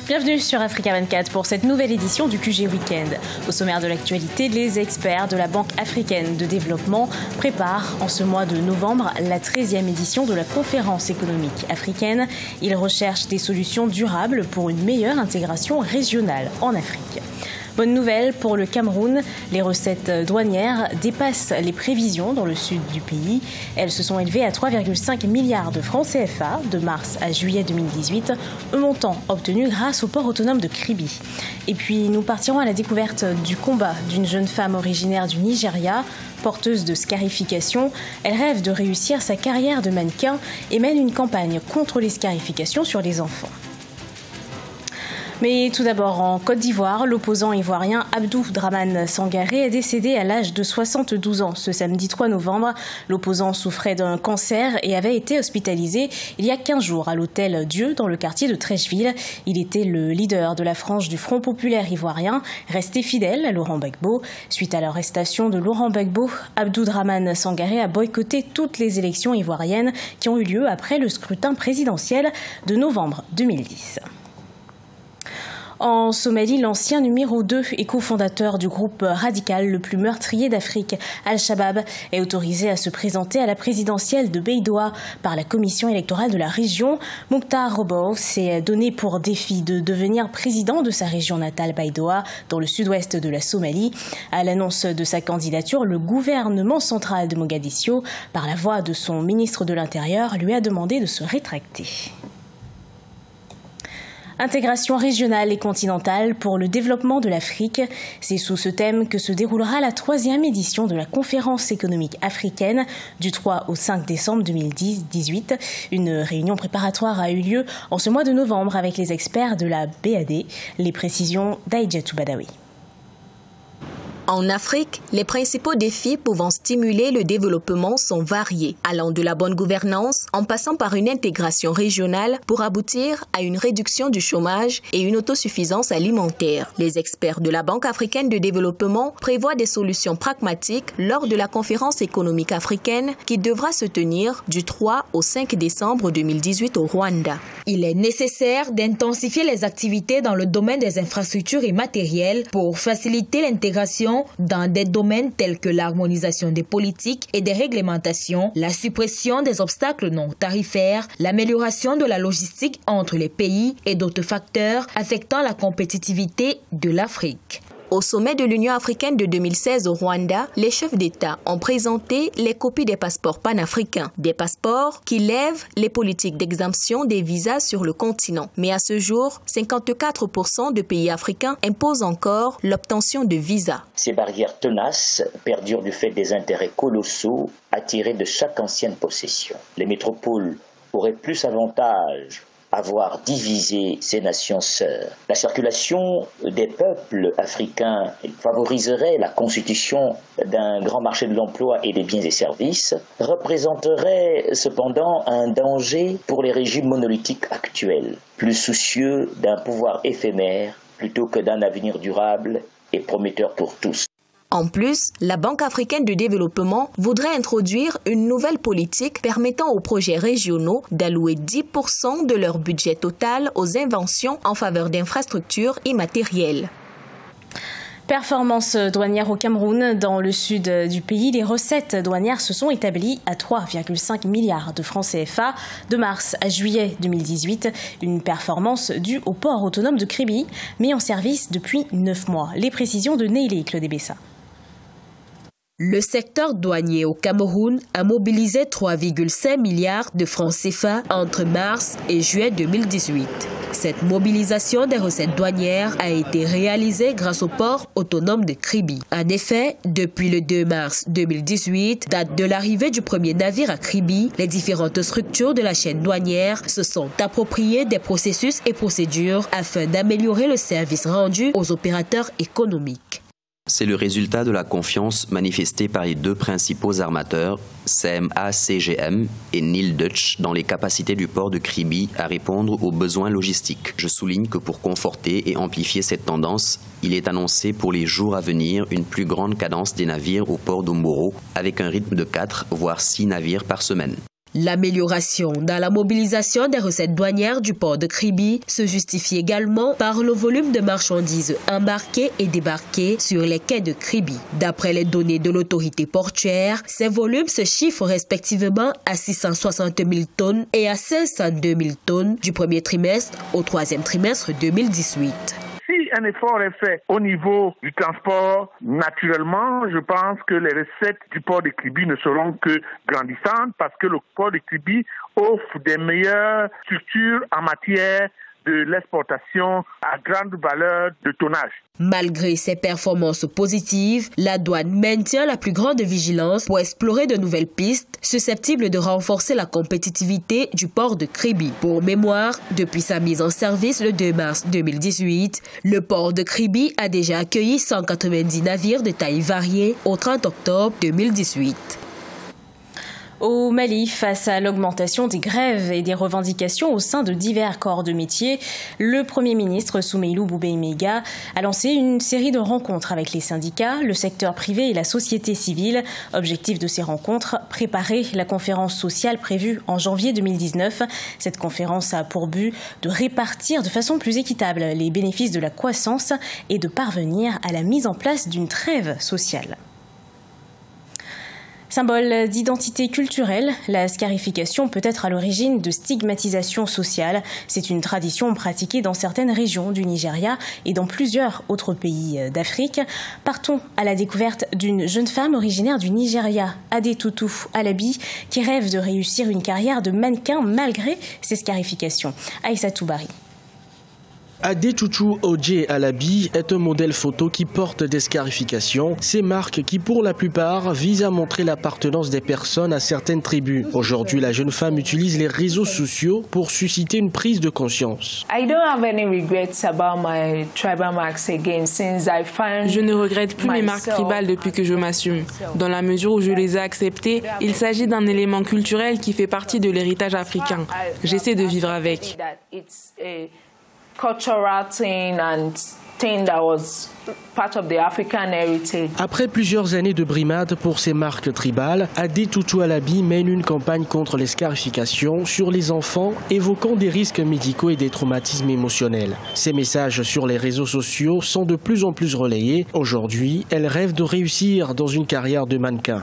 Bienvenue sur Africa 24 pour cette nouvelle édition du QG Weekend. Au sommaire de l'actualité, les experts de la Banque africaine de développement préparent en ce mois de novembre la 13e édition de la conférence économique africaine. Ils recherchent des solutions durables pour une meilleure intégration régionale en Afrique. Bonne nouvelle pour le Cameroun, les recettes douanières dépassent les prévisions dans le sud du pays. Elles se sont élevées à 3,5 milliards de francs CFA de mars à juillet 2018, un montant obtenu grâce au port autonome de Kribi. Et puis nous partirons à la découverte du combat d'une jeune femme originaire du Nigeria, porteuse de scarification. Elle rêve de réussir sa carrière de mannequin et mène une campagne contre les scarifications sur les enfants. Mais tout d'abord, en Côte d'Ivoire, l'opposant ivoirien Abdou Dramane Sangaré est décédé à l'âge de 72 ans ce samedi 3 novembre. L'opposant souffrait d'un cancer et avait été hospitalisé il y a 15 jours à l'hôtel Dieu dans le quartier de Treichville. Il était le leader de la frange du Front populaire ivoirien, resté fidèle à Laurent Gbagbo. Suite à l'arrestation de Laurent Gbagbo, Abdou Dramane Sangaré a boycotté toutes les élections ivoiriennes qui ont eu lieu après le scrutin présidentiel de novembre 2010. En Somalie, l'ancien numéro 2 et cofondateur du groupe radical le plus meurtrier d'Afrique, Al-Shabaab, est autorisé à se présenter à la présidentielle de Baidoa par la commission électorale de la région. Mokhtar Robow s'est donné pour défi de devenir président de sa région natale Baidoa, dans le sud-ouest de la Somalie. À l'annonce de sa candidature, le gouvernement central de Mogadiscio, par la voix de son ministre de l'Intérieur, lui a demandé de se rétracter. Intégration régionale et continentale pour le développement de l'Afrique. C'est sous ce thème que se déroulera la 3e édition de la conférence économique africaine du 3 au 5 décembre 2018. Une réunion préparatoire a eu lieu en ce mois de novembre avec les experts de la BAD. Les précisions d'Aïdjatou Badawi. En Afrique, les principaux défis pouvant stimuler le développement sont variés, allant de la bonne gouvernance en passant par une intégration régionale pour aboutir à une réduction du chômage et une autosuffisance alimentaire. Les experts de la Banque africaine de développement prévoient des solutions pragmatiques lors de la conférence économique africaine qui devra se tenir du 3 au 5 décembre 2018 au Rwanda. Il est nécessaire d'intensifier les activités dans le domaine des infrastructures immatérielles pour faciliter l'intégration dans des domaines tels que l'harmonisation des politiques et des réglementations, la suppression des obstacles non tarifaires, l'amélioration de la logistique entre les pays et d'autres facteurs affectant la compétitivité de l'Afrique. Au sommet de l'Union africaine de 2016 au Rwanda, les chefs d'État ont présenté les copies des passeports panafricains, des passeports qui lèvent les politiques d'exemption des visas sur le continent. Mais à ce jour, 54% de pays africains imposent encore l'obtention de visas. Ces barrières tenaces perdurent du fait des intérêts colossaux attirés de chaque ancienne possession. Les métropoles auraient plus avantage avoir divisé ces nations sœurs. La circulation des peuples africains favoriserait la constitution d'un grand marché de l'emploi et des biens et services, représenterait cependant un danger pour les régimes monolithiques actuels, plus soucieux d'un pouvoir éphémère plutôt que d'un avenir durable et prometteur pour tous. En plus, la Banque africaine de développement voudrait introduire une nouvelle politique permettant aux projets régionaux d'allouer 10% de leur budget total aux inventions en faveur d'infrastructures immatérielles. Performance douanière au Cameroun. Dans le sud du pays, les recettes douanières se sont établies à 3,5 milliards de francs CFA de mars à juillet 2018. Une performance due au port autonome de Kribi, mis en service depuis 9 mois. Les précisions de Neilé Claudebessa. Le secteur douanier au Cameroun a mobilisé 3,5 milliards de francs CFA entre mars et juillet 2018. Cette mobilisation des recettes douanières a été réalisée grâce au port autonome de Kribi. En effet, depuis le 2 mars 2018, date de l'arrivée du premier navire à Kribi, les différentes structures de la chaîne douanière se sont appropriées des processus et procédures afin d'améliorer le service rendu aux opérateurs économiques. C'est le résultat de la confiance manifestée par les deux principaux armateurs, CMA-CGM et Nil Dutch, dans les capacités du port de Kribi à répondre aux besoins logistiques. Je souligne que pour conforter et amplifier cette tendance, il est annoncé pour les jours à venir une plus grande cadence des navires au port d'Omboro, avec un rythme de 4 voire 6 navires par semaine. L'amélioration dans la mobilisation des recettes douanières du port de Kribi se justifie également par le volume de marchandises embarquées et débarquées sur les quais de Kribi. D'après les données de l'autorité portuaire, ces volumes se chiffrent respectivement à 660 000 tonnes et à 502 000 tonnes du premier trimestre au troisième trimestre 2018. Si un effort est fait au niveau du transport, naturellement, je pense que les recettes du port de Kribi ne seront que grandissantes parce que le port de Kribi offre des meilleures structures en matière de l'exportation à grande valeur de tonnage. Malgré ces performances positives, la douane maintient la plus grande vigilance pour explorer de nouvelles pistes susceptibles de renforcer la compétitivité du port de Kribi. Pour mémoire, depuis sa mise en service le 2 mars 2018, le port de Kribi a déjà accueilli 190 navires de taille variée au 30 octobre 2018. Au Mali, face à l'augmentation des grèves et des revendications au sein de divers corps de métier, le Premier ministre Soumeilou Boubeimega a lancé une série de rencontres avec les syndicats, le secteur privé et la société civile. Objectif de ces rencontres, préparer la conférence sociale prévue en janvier 2019. Cette conférence a pour but de répartir de façon plus équitable les bénéfices de la croissance et de parvenir à la mise en place d'une trêve sociale. Symbole d'identité culturelle, la scarification peut être à l'origine de stigmatisation sociale. C'est une tradition pratiquée dans certaines régions du Nigeria et dans plusieurs autres pays d'Afrique. Partons à la découverte d'une jeune femme originaire du Nigeria, Adetoutou Alabi, qui rêve de réussir une carrière de mannequin malgré ses scarifications. Aïssatou Bari. Adetoutou Oje Alabi est un modèle photo qui porte des scarifications, ces marques qui pour la plupart visent à montrer l'appartenance des personnes à certaines tribus. Aujourd'hui, la jeune femme utilise les réseaux sociaux pour susciter une prise de conscience. Je ne regrette plus mes marques tribales depuis que je m'assume. Dans la mesure où je les ai acceptées, il s'agit d'un élément culturel qui fait partie de l'héritage africain. J'essaie de vivre avec. Après plusieurs années de brimade pour ces marques tribales, Adetoutou Alabi mène une campagne contre les scarifications sur les enfants, évoquant des risques médicaux et des traumatismes émotionnels. Ces messages sur les réseaux sociaux sont de plus en plus relayés. Aujourd'hui, elle rêve de réussir dans une carrière de mannequin.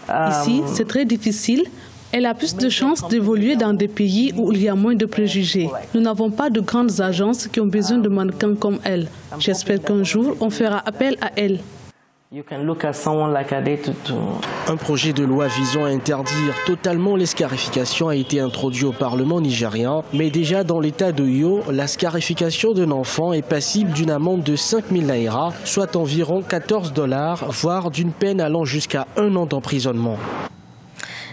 Ici, c'est très difficile. Elle a plus de chances d'évoluer dans des pays où il y a moins de préjugés. Nous n'avons pas de grandes agences qui ont besoin de mannequins comme elle. J'espère qu'un jour, on fera appel à elle. Un projet de loi visant à interdire totalement les scarifications a été introduit au Parlement nigérian, mais déjà dans l'état d'Oyo, la scarification d'un enfant est passible d'une amende de 5 000 naira, soit environ $14, voire d'une peine allant jusqu'à 1 an d'emprisonnement.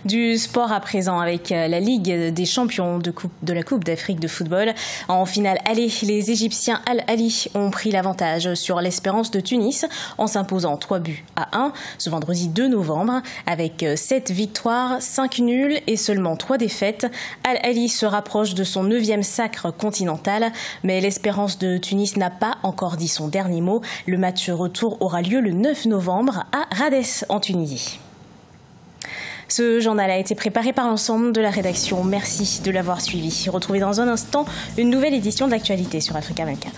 Du sport à présent avec la Ligue des champions de la Coupe d'Afrique de football. En finale aller, les Égyptiens Al Ahly ont pris l'avantage sur l'Espérance de Tunis en s'imposant 3-1 ce vendredi 2 novembre avec 7 victoires, 5 nuls et seulement 3 défaites. Al Ahly se rapproche de son 9e sacre continental, mais l'Espérance de Tunis n'a pas encore dit son dernier mot. Le match retour aura lieu le 9 novembre à Rades en Tunisie. Ce journal a été préparé par l'ensemble de la rédaction. Merci de l'avoir suivi. Retrouvez dans un instant une nouvelle édition de l'actualité sur Africa 24.